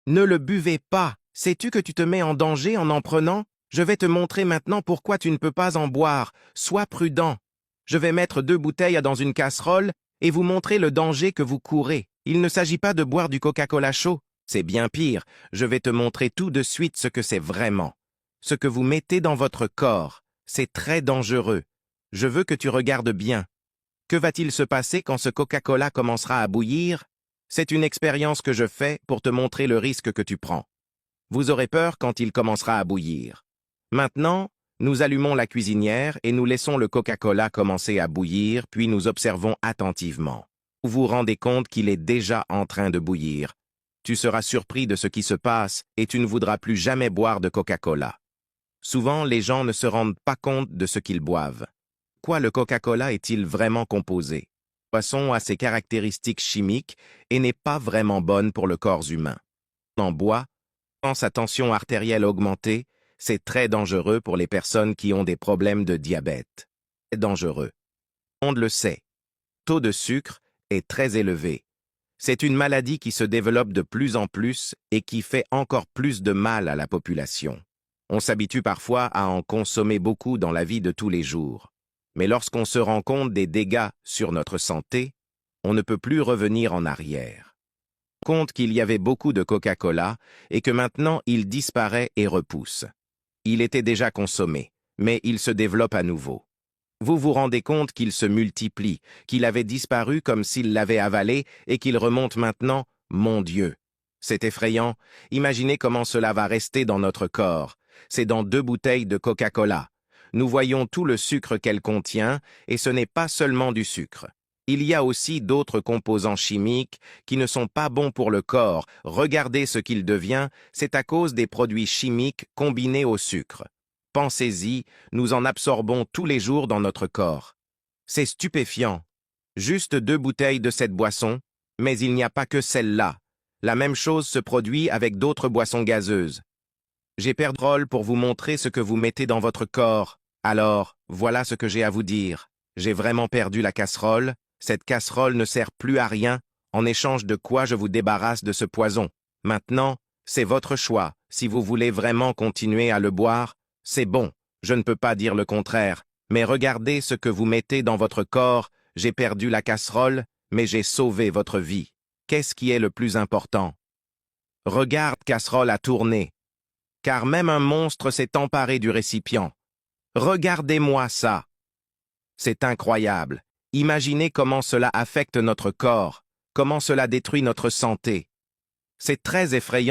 Ne le buvez pas. Sais-tu que tu te mets en danger en prenant? Je vais te montrer maintenant pourquoi tu ne peux pas en boire. Sois prudent. Je vais mettre 2 bouteilles dans une casserole et vous montrer le danger que vous courez. Il ne s'agit pas de boire du Coca-Cola chaud. C'est bien pire. Je vais te montrer tout de suite ce que c'est vraiment. Ce que vous mettez dans votre corps, c'est très dangereux. Je veux que tu regardes bien. Que va-t-il se passer quand ce Coca-Cola commencera à bouillir? C'est une expérience que je fais pour te montrer le risque que tu prends. Vous aurez peur quand il commencera à bouillir. Maintenant, nous allumons la cuisinière et nous laissons le Coca-Cola commencer à bouillir, puis nous observons attentivement. Vous vous rendez compte qu'il est déjà en train de bouillir. Tu seras surpris de ce qui se passe et tu ne voudras plus jamais boire de Coca-Cola. Souvent, les gens ne se rendent pas compte de ce qu'ils boivent. Quoi le Coca-Cola est-il vraiment composé? Le boisson a ses caractéristiques chimiques et n'est pas vraiment bonne pour le corps humain. En bois, quand sa tension artérielle augmentée, c'est très dangereux pour les personnes qui ont des problèmes de diabète. C'est dangereux. On le sait. Le taux de sucre est très élevé. C'est une maladie qui se développe de plus en plus et qui fait encore plus de mal à la population. On s'habitue parfois à en consommer beaucoup dans la vie de tous les jours. Mais lorsqu'on se rend compte des dégâts sur notre santé, on ne peut plus revenir en arrière. Compte qu'il y avait beaucoup de Coca-Cola et que maintenant il disparaît et repousse. Il était déjà consommé, mais il se développe à nouveau. Vous vous rendez compte qu'il se multiplie, qu'il avait disparu comme s'il l'avait avalé et qu'il remonte maintenant? Mon Dieu! C'est effrayant. Imaginez comment cela va rester dans notre corps. C'est dans 2 bouteilles de Coca-Cola. Nous voyons tout le sucre qu'elle contient, et ce n'est pas seulement du sucre. Il y a aussi d'autres composants chimiques qui ne sont pas bons pour le corps. Regardez ce qu'il devient, c'est à cause des produits chimiques combinés au sucre. Pensez-y, nous en absorbons tous les jours dans notre corps. C'est stupéfiant. Juste 2 bouteilles de cette boisson, mais il n'y a pas que celle-là. La même chose se produit avec d'autres boissons gazeuses. J'ai perdu le rôle pour vous montrer ce que vous mettez dans votre corps. Alors, voilà ce que j'ai à vous dire. J'ai vraiment perdu la casserole. Cette casserole ne sert plus à rien, en échange de quoi je vous débarrasse de ce poison. Maintenant, c'est votre choix. Si vous voulez vraiment continuer à le boire, c'est bon, je ne peux pas dire le contraire. Mais regardez ce que vous mettez dans votre corps. J'ai perdu la casserole, mais j'ai sauvé votre vie. Qu'est-ce qui est le plus important? Regarde, casserole a tourné. Car même un monstre s'est emparé du récipient. Regardez-moi ça. C'est incroyable. Imaginez comment cela affecte notre corps, comment cela détruit notre santé. C'est très effrayant.